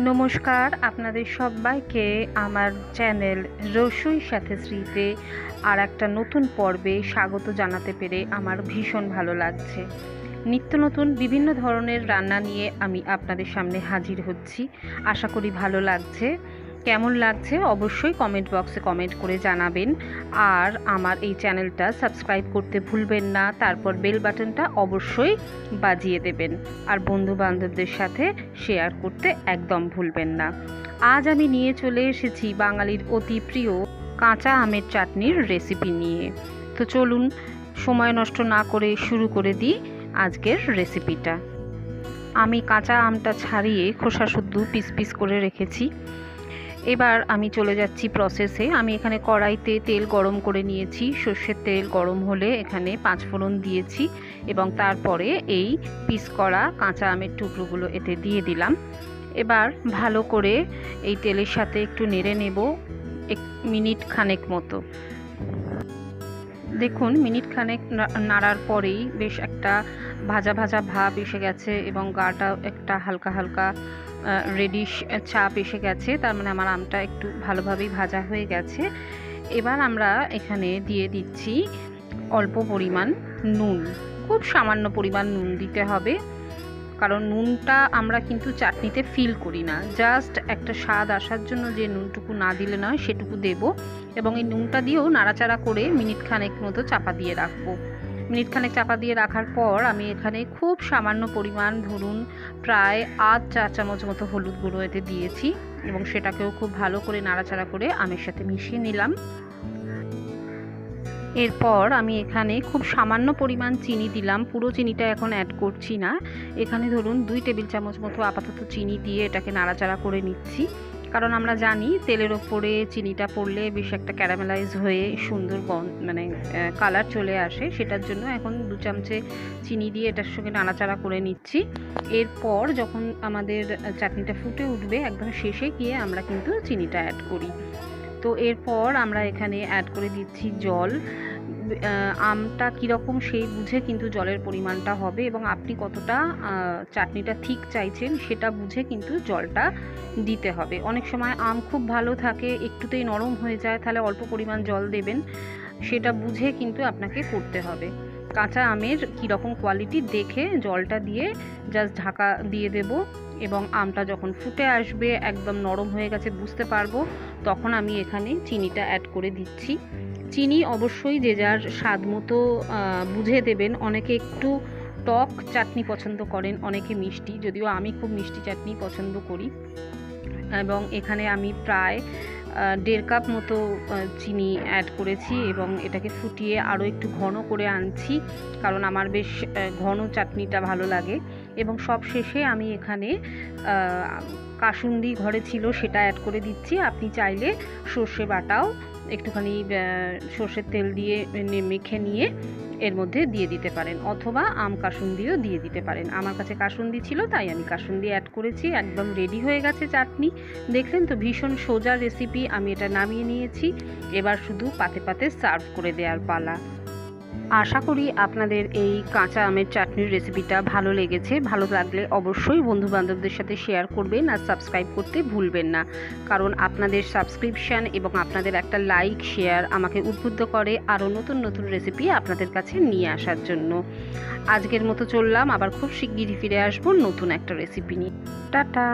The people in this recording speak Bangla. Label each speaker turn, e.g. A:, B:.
A: নমস্কার, আপনাদের সবাইকে আমার চ্যানেল রসুই সাথে শ্রীতে আর একটা নতুন পর্বে স্বাগত জানাতে পেরে আমার ভীষণ ভালো লাগছে। নিত্য নতুন বিভিন্ন ধরনের রান্না নিয়ে আমি আপনাদের সামনে হাজির হচ্ছি। আশা করি ভালো লাগছে। কেমন লাগছে অবশ্যই কমেন্ট বক্সে কমেন্ট করে জানাবেন। আর আমার এই চ্যানেলটা সাবস্ক্রাইব করতে ভুলবেন না, তারপর বেল বাটনটা অবশ্যই বাজিয়ে দেবেন আর বন্ধু বান্ধবদের সাথে শেয়ার করতে একদম ভুলবেন না। আজ আমি নিয়ে চলে এসেছি বাঙালির অতি প্রিয় কাঁচা আমের চাটনির রেসিপি নিয়ে। তো চলুন সময় নষ্ট না করে শুরু করে দিই আজকের রেসিপিটা। আমি কাঁচা আমটা ছাড়িয়ে খোসা শুদ্ধ পিস পিস করে রেখেছি। এবার আমি চলে যাচ্ছি প্রসেসে। আমি এখানে কড়াইতে তেল গরম করে নিয়েছি। সর্ষের তেল গরম হলে এখানে 5 ফোড়ন দিয়েছি এবং তারপরে এই পিস করা কাঁচা আমের টুকরোগুলো এতে দিয়ে দিলাম। এবার ভালো করে এই তেলের সাথে একটু নেড়ে নেব 1 মিনিট খানেক মতো। দেখুন মিনিট খানেক নাড়ার পরেই বেশ একটা ভাজা ভাজা ভাব এসে গেছে এবং গাটা একটা হালকা হালকা রেডিশ ছাপ এসে গেছে। তার মানে আমার আমটা একটু ভালোভাবেই ভাজা হয়ে গেছে। এবার আমরা এখানে দিয়ে দিচ্ছি অল্প পরিমাণ নুন। খুব সামান্য পরিমাণ নুন দিতে হবে, কারণ নুনটা আমরা কিন্তু চাটনিতে ফিল করি না, জাস্ট একটা স্বাদ আসার জন্য যে নুনটুকু না দিলে নয় সেটুকু দেব। এবং এই নুনটা দিয়েও নাড়াচাড়া করে মিনিট খানেক মতো চাপা দিয়ে রাখবো। মিনিট খানেক চাপা দিয়ে রাখার পর আমি এখানে খুব সামান্য পরিমাণ, ধরুন প্রায় 8 চা চামচ মতো হলুদ গুঁড়ো এতে দিয়েছি এবং সেটাকেও খুব ভালো করে নাড়াচাড়া করে আমের সাথে মিশিয়ে নিলাম। এরপর আমি এখানে খুব সামান্য পরিমাণ চিনি দিলাম। পুরো চিনিটা এখন অ্যাড করছি না। এখানে ধরুন 2 টেবিল চামচ মতো আপাতত চিনি দিয়ে এটাকে নাড়াচাড়া করে নিচ্ছি, কারণ আমরা জানি তেলের ওপরে চিনিটা পড়লে বেশ একটা ক্যারামেলাইজ হয়ে সুন্দর কালার চলে আসে। সেটার জন্য এখন 2 চামচে চিনি দিয়ে এটার সঙ্গে নাড়াচাড়া করে নিচ্ছি। এরপর যখন আমাদের চাটনিটা ফুটে উঠবে একদম শেষে গিয়ে আমরা কিন্তু চিনিটা অ্যাড করি। তো এরপর আমরা এখানে অ্যাড করে দিচ্ছি জল। আমটা কীরকম সেই বুঝে কিন্তু জলের পরিমাণটা হবে এবং আপনি কতটা চাটনিটা ঠিক চাইছেন সেটা বুঝে কিন্তু জলটা দিতে হবে। অনেক সময় আম খুব ভালো থাকে, একটুতেই নরম হয়ে যায়, তাহলে অল্প পরিমাণ জল দেবেন। সেটা বুঝে কিন্তু আপনাকে করতে হবে। কাঁচা আমের কীরকম কোয়ালিটি দেখে জলটা দিয়ে জাস্ট ঢাকা দিয়ে দেব এবং আমটা যখন ফুটে আসবে একদম নরম হয়ে গেছে বুঝতে পারবো, তখন আমি এখানে চিনিটা অ্যাড করে দিচ্ছি। চিনি অবশ্যই যে যার স্বাদ মতো বুঝে দেবেন। অনেকে একটু টক চাটনি পছন্দ করেন, অনেকে মিষ্টি, যদিও আমি খুব মিষ্টি চাটনি পছন্দ করি। এবং এখানে আমি প্রায় 1.5 কাপ মতো চিনি অ্যাড করেছি এবং এটাকে ফুটিয়ে আরও একটু ঘন করে আনছি, কারণ আমার বেশ ঘন চাটনিটা ভালো লাগে। এবং সব শেষে আমি এখানে কাসুন্দি ঘরে ছিল সেটা অ্যাড করে দিচ্ছি। আপনি চাইলে সর্ষে বাটাও একটুখানি সর্ষের তেল দিয়ে মেখে নিয়ে এর মধ্যে দিয়ে দিতে পারেন, অথবা আম কাসুন্দিও দিয়ে দিতে পারেন। আমার কাছে কাসুন্দি ছিল তাই আমি কাসুন্দি অ্যাড করেছি। একদম রেডি হয়ে গেছে চাটনি। দেখলেন তো, ভীষণ সোজা রেসিপি। আমি এটা নামিয়ে নিয়েছি। এবার শুধু পাতে পাতে সার্ভ করে দেওয়ার পালা। আশা করি আপনাদের এই কাঁচা আমের চাটনির রেসিপিটা ভালো লেগেছে। ভালো লাগলে অবশ্যই বন্ধুবান্ধবদের সাথে শেয়ার করবেন আর সাবস্ক্রাইব করতে ভুলবেন না, কারণ আপনাদের সাবস্ক্রিপশান এবং আপনাদের একটা লাইক শেয়ার আমাকে উদ্বুদ্ধ করে আরও নতুন নতুন রেসিপি আপনাদের কাছে নিয়ে আসার জন্য। আজকের মতো চললাম, আবার খুব শিগগিরই ফিরে আসবো নতুন একটা রেসিপি নিয়ে। টাটা।